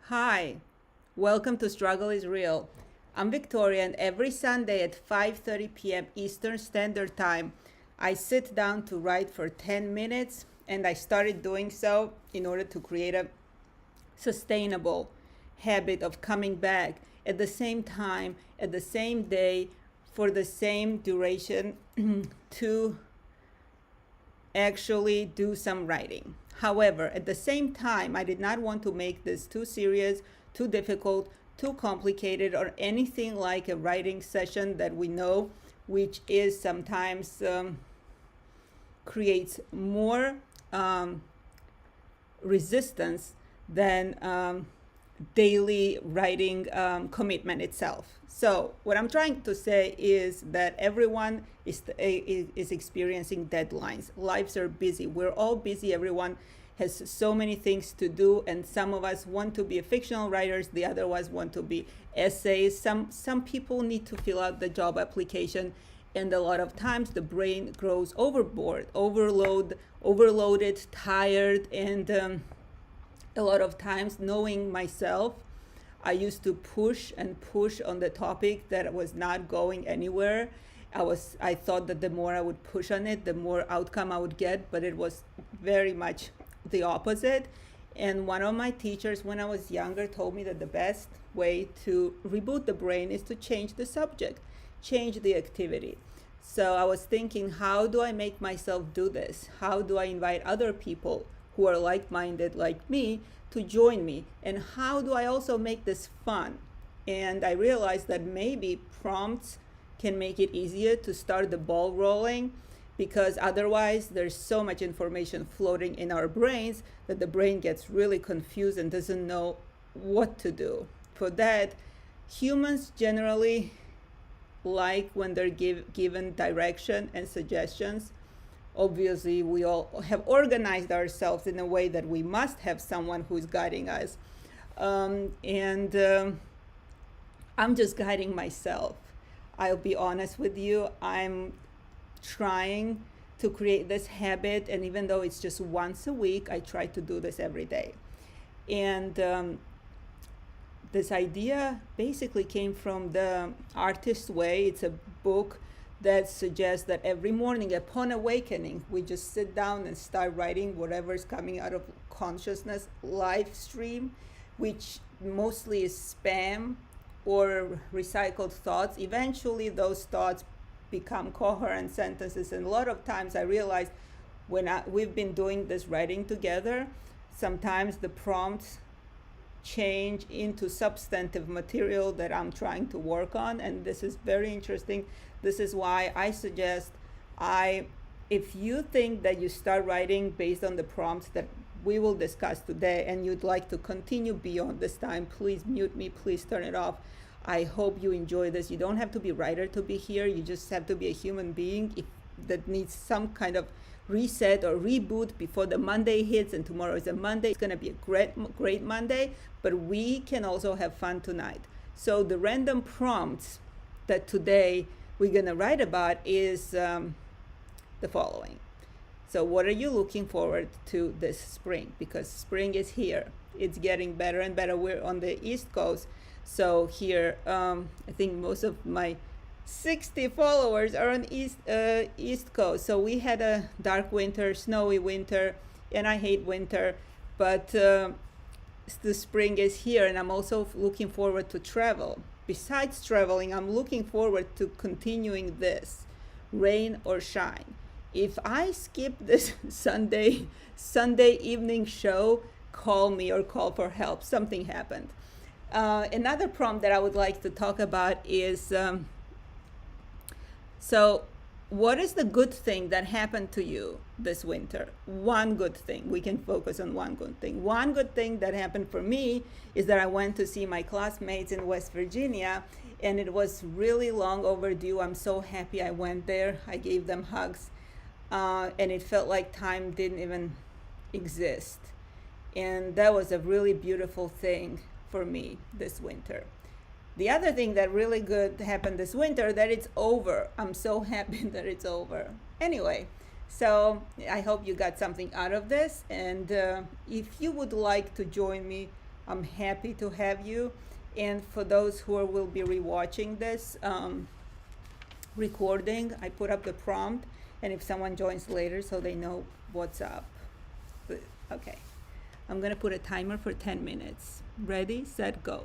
Hi, welcome to Struggle is Real. I'm Victoria, and every Sunday at 5:30 p.m. Eastern Standard Time, I sit down to write for 10 minutes, and I started doing so in order to create a sustainable habit of coming back at the same time, at the same day, for the same duration to actually do some writing. However, at the same time, I did not want to make this too serious, too difficult, too complicated, or anything like a writing session that we know, which is sometimes creates more resistance than daily writing commitment itself. So what I'm trying to say is that everyone is experiencing deadlines. Lives are busy. We're all busy. Everyone has so many things to do, and some of us want to be fictional writers. The other ones want to be essays. Some people need to fill out the job application, and a lot of times the brain grows overloaded, tired, and a lot of times, knowing myself, I used to push and push on the topic that was not going anywhere. I thought that the more I would push on it, the more outcome I would get, but it was very much the opposite. And one of my teachers when I was younger told me that the best way to reboot the brain is to change the subject, change the activity. So I was thinking, how do I make myself do this? How do I invite other people who are like-minded like me to join me? And how do I also make this fun? And I realized that maybe prompts can make it easier to start the ball rolling, because otherwise there's so much information floating in our brains that the brain gets really confused and doesn't know what to do. For that, humans generally like when they're given direction and suggestions. Obviously, we all have organized ourselves in a way that we must have someone who's guiding us. I'm just guiding myself. I'll be honest with you. I'm trying to create this habit, and even though it's just once a week, I try to do this every day. And this idea basically came from The Artist's Way. It's a book that suggests that every morning upon awakening, we just sit down and start writing whatever is coming out of consciousness, live stream, which mostly is spam or recycled thoughts. Eventually, those thoughts become coherent sentences. And a lot of times I realized when we've been doing this writing together, sometimes the prompts change into substantive material that I'm trying to work on, and this is very interesting. This is why I suggest if you think that you start writing based on the prompts that we will discuss today and you'd like to continue beyond this time, please mute me, please turn it off. I hope you enjoy this. You don't have to be a writer to be here. You just have to be a human being that needs some kind of reset or reboot before the Monday hits, and tomorrow is a Monday. It's going to be a great Monday, but we can also have fun tonight. So the random prompts that today we're going to write about is the following. So what are you looking forward to this spring? Because spring is here. It's getting better and better. We're on the East Coast. So here, I think most of my 60 followers are on East Coast. So we had a dark winter, snowy winter, and I hate winter, but the spring is here, and I'm also looking forward to travel. Besides traveling, I'm looking forward to continuing this, rain or shine. If I skip this Sunday evening show, call me or call for help. Something happened. Another prompt that I would like to talk about is so what is the good thing that happened to you this winter? One good thing. We can focus on one good thing. One good thing that happened for me is that I went to see my classmates in West Virginia, and it was really long overdue. I'm so happy I went there. I gave them hugs, and it felt like time didn't even exist. And that was a really beautiful thing for me this winter. The other thing that really good happened this winter, that it's over. I'm so happy that it's over. Anyway, so I hope you got something out of this. And if you would like to join me I'm happy to have you. And for those who will be rewatching this recording, I put up the prompt, and if someone joins later, so they know what's up. Okay, I'm gonna put a timer for 10 minutes. Ready, set, go.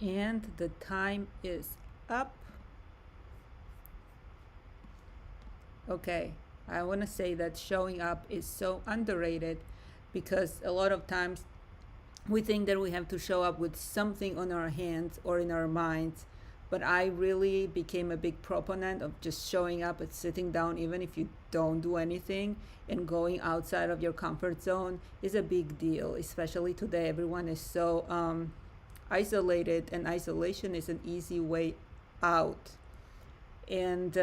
And the time is up. Okay, I want to say that showing up is so underrated because a lot of times we think that we have to show up with something on our hands or in our minds. But I really became a big proponent of just showing up and sitting down, even if you don't do anything, and going outside of your comfort zone is a big deal, especially today. Everyone is so isolated, and isolation is an easy way out. And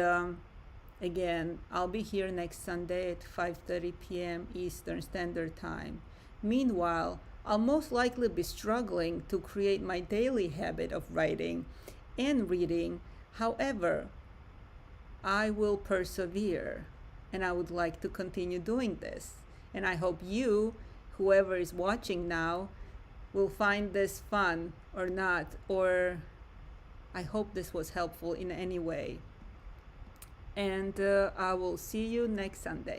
again, I'll be here next Sunday at 5:30 p.m. Eastern Standard Time. Meanwhile, I'll most likely be struggling to create my daily habit of writing and reading. However, I will persevere, and I would like to continue doing this. And I hope you, whoever is watching now, will find this fun or not, or I hope this was helpful in any way. And I will see you next Sunday.